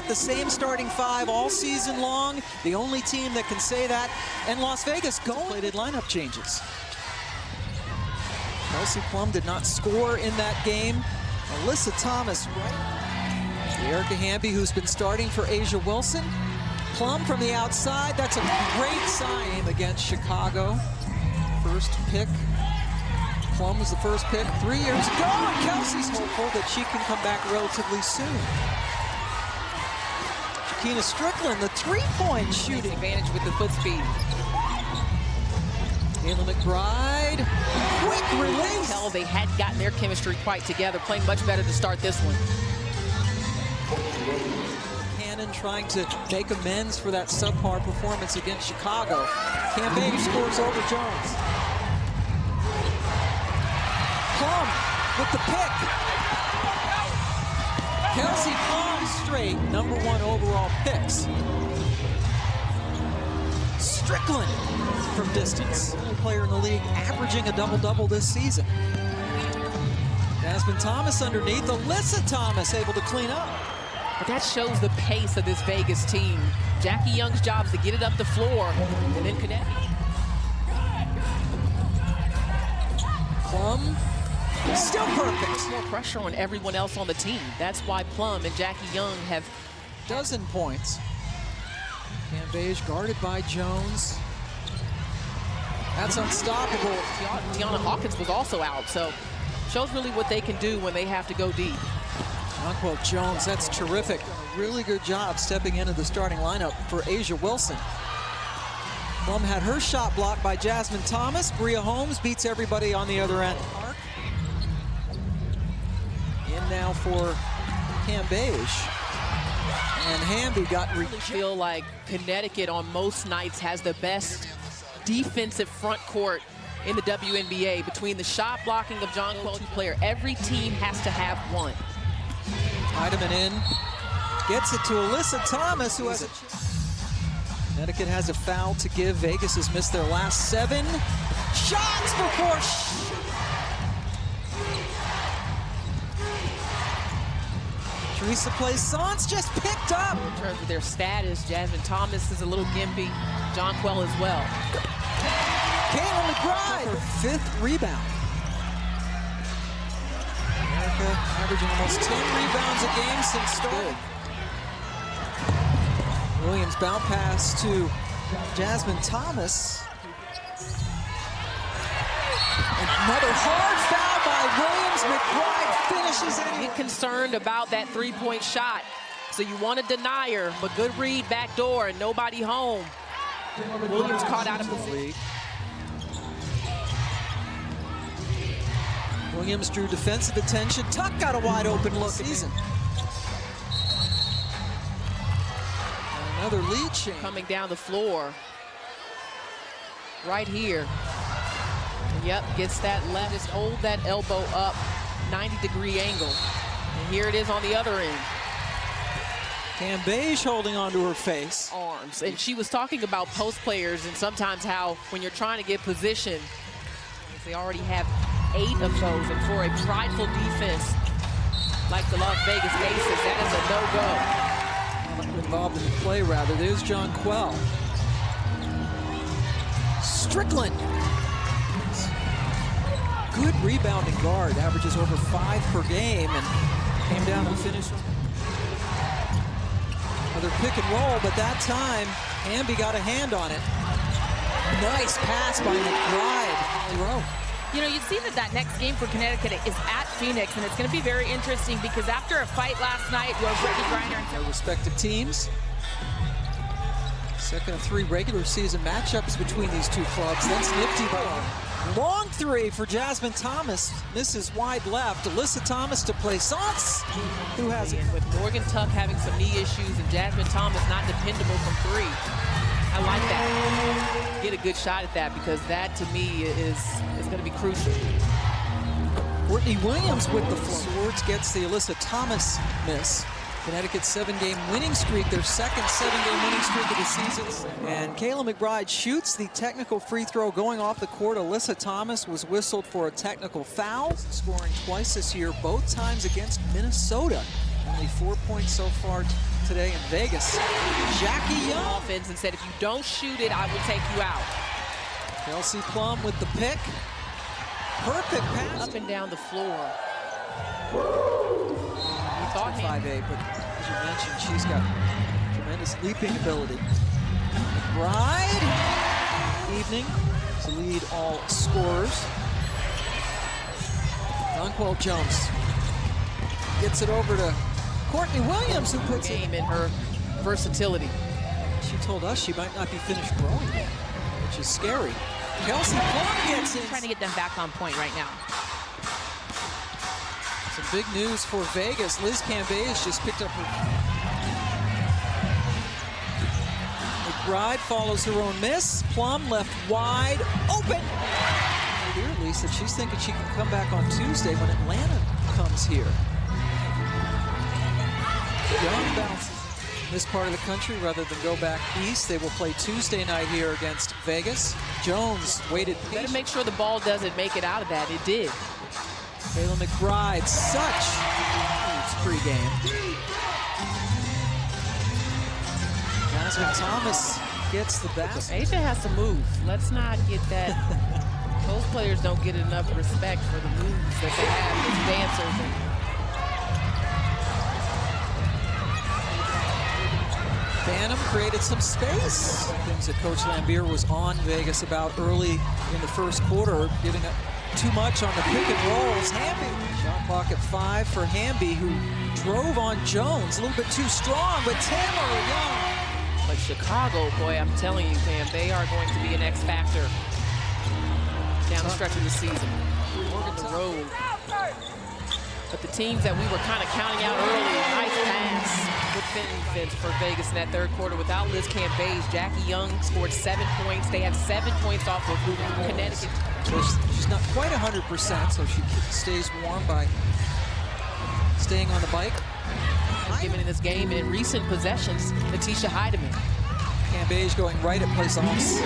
get the same starting five all season long. The only team that can say that. And Las Vegas plated lineup changes. Kelsey Plum did not score in that game. Alyssa Thomas, right? Erica Hamby, who's been starting for Asia Wilson. Plum from the outside. That's a great sign against Chicago. First pick. Plum was the first pick 3 years ago, and Kelsey's hopeful that she can come back relatively soon. Shakina Strickland, the three-point shooting. Advantage with the foot speed. Kayla McBride, quick release. Tell they hadn't gotten their chemistry quite together, playing much better to start this one. Cannon trying to make amends for that subpar performance against Chicago. Campaign scores over Jones. Plum with the pick. Kelsey Plum straight #1 overall picks. Strickland from distance. Only player in the league averaging a double-double this season. Jasmine Thomas underneath. Alyssa Thomas able to clean up. But that shows the pace of this Vegas team. Jackie Young's job is to get it up the floor and then connect. Plum, still perfect. More pressure on everyone else on the team. That's why Plum and Jackie Young have dozen points. Cam Beige guarded by Jones. That's unstoppable. Tiana Hawkins was also out, so shows really what they can do when they have to go deep. Jonquel Jones, that's terrific. A really good job stepping into the starting lineup for Asia Wilson. Plum had her shot blocked by Jasmine Thomas. Bria Holmes beats everybody on the other end. In now for Cam Beige. And Hamby got I feel like Connecticut on most nights has the best defensive front court in the WNBA. Between the shot blocking of Jonquel player, every team has to have one. Heidemann in, gets it to Alyssa Thomas, who has a Connecticut has a foul to give. Vegas has missed their last 7 shots before. Teresa Plaisance just picked up. In terms of their status, Jasmine Thomas is a little gimpy. Jonquel as well. Kayla McBride, her 5th rebound. America averaging almost 10 rebounds a game since starting. Williams bounce pass to Jasmine Thomas. Another hard foul by Williams. McBride finishes it. Get concerned about that three-point shot. So you want to deny her, but good read back door and nobody home. Williams caught out of position. Williams drew defensive attention. Tuck got a wide open look. Season. Another lead change. Coming down the floor. Right here. And yep, gets that left. Just hold that elbow up, 90-degree angle. And here it is on the other end. Cam Beige holding onto her face. Arms. And she was talking about post players and sometimes how when you're trying to get position, they already have 8 of those. And for a prideful defense like the Las Vegas Aces, that is a no-go. Involved in the play, rather. There's Jonquel. Strickland. Good rebounding guard. Averages over 5 per game and came down and finished. Another pick and roll, but that time, Hamby got a hand on it. Nice pass by McBride. You know, you've seen that next game for Connecticut is at Phoenix, and it's going to be very interesting because after a fight last night where Brittany Griner and their respective teams. Second of 3 regular season matchups between these two clubs. That's nifty ball. Long 3 for Jasmine Thomas. Misses wide left. Alyssa Thomas to Plaisance, who has it. With Morgan Tuck having some knee issues and Jasmine Thomas not dependable from 3. I like that. Get a good shot at that because that to me is going to be crucial. Courtney Williams with the Swords gets the Alyssa Thomas miss. Connecticut's 7-game winning streak, their second 7-game winning streak of the season. And Kayla McBride shoots the technical free throw going off the court. Alyssa Thomas was whistled for a technical foul, scoring twice this year, both times against Minnesota. Only 4 points so far today in Vegas. Jackie Young. Offense and said, if you don't shoot it, I will take you out. Kelsey Plum with the pick. Perfect pass. Up and down the floor. We thought 5'8", but as you mentioned, she's got tremendous leaping ability. McBride, evening to lead all scorers. Dunkwell Jones gets it over to Courtney Williams, who puts game in her versatility. She told us she might not be finished growing yet, which is scary. Kelsey Plum gets in. Trying to get them back on point right now. Some big news for Vegas. Liz Cambage just picked up her. McBride follows her own miss. Plum left wide open. Clearly said she's thinking she can come back on Tuesday when Atlanta comes here. Young bounces this part of the country rather than go back east. They will play Tuesday night here against Vegas. Jones waited patiently. Better make sure the ball doesn't make it out of that. It did. Kayla McBride, such huge pregame. Jasmine Thomas gets the basket. Asia has to move. Let's not get that. Those players don't get enough respect for the moves that they have as dancers. Banham created some space. Things that Coach Lambier was on Vegas about early in the first quarter, giving up too much on the pick and rolls. Hamby, shot clock at 5 for Hamby, who drove on Jones. A little bit too strong, but Tamara Young. But Chicago, boy, I'm telling you, Pam, they are going to be an X factor down the stretch of the season. On the road. But the teams that we were kind of counting out early, nice pass. Good defense for Vegas in that third quarter. Without Liz Cambage, Jackie Young scored 7 points. They have 7 points off of Connecticut. So she's not quite 100%, so she stays warm by staying on the bike. Given in this game and in recent possessions, Letitia Heidemann. Cambage going right at Plaisance.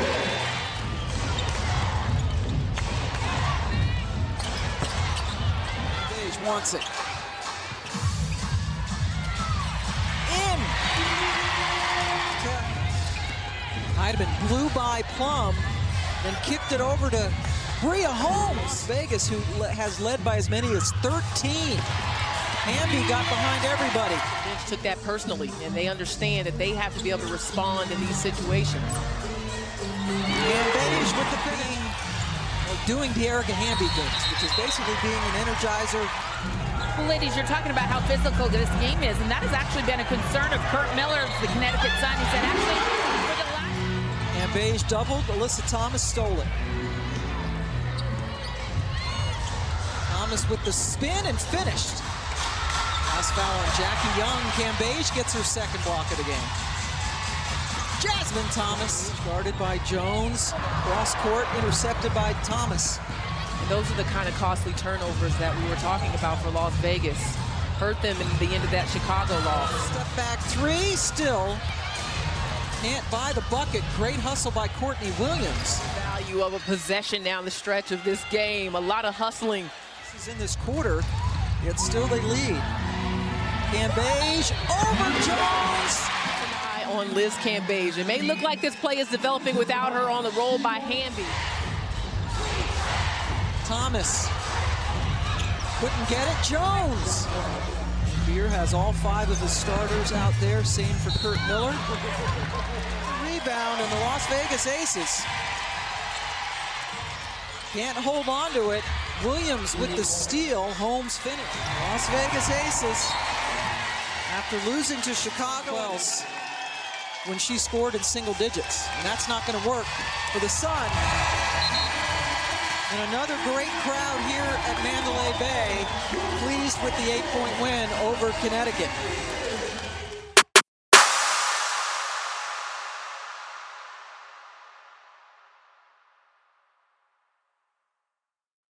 Cambage wants it. In. Heidemann blew by Plum, then kicked it over to Bria Holmes. Vegas, who has led by as many as 13. Hamby got behind everybody. The bench took that personally, and they understand that they have to be able to respond in these situations. Cambage with the thing, doing the Erica Hamby things, which is basically being an energizer. Well, ladies, you're talking about how physical this game is, and that has actually been a concern of Kurt Miller, the Connecticut Sun. He said, actually, for the last... Cambage doubled, Alyssa Thomas stole it. Thomas with the spin and finished. Last foul on Jackie Young. Cambage gets her second block of the game. Jasmine Thomas, guarded by Jones. Cross court, intercepted by Thomas. And those are the kind of costly turnovers that we were talking about for Las Vegas. Hurt them in the end of that Chicago loss. Step back three, still can't buy the bucket. Great hustle by Courtney Williams. Value of a possession down the stretch of this game. A lot of hustling. This is in this quarter, yet still they lead. Cambage over Jones. An eye on Liz Cambage. It may look like this play is developing without her on the roll by Hamby. Thomas couldn't get it. Jones. Beer has all 5 of his starters out there. Same for Kurt Miller. Rebound, and the Las Vegas Aces can't hold on to it. Williams with the steal. Holmes finish. Las Vegas Aces, after losing to Chicago else when she scored in single digits. And that's not going to work for the Sun. And another great crowd here at Mandalay Bay, pleased with the 8-point win over Connecticut.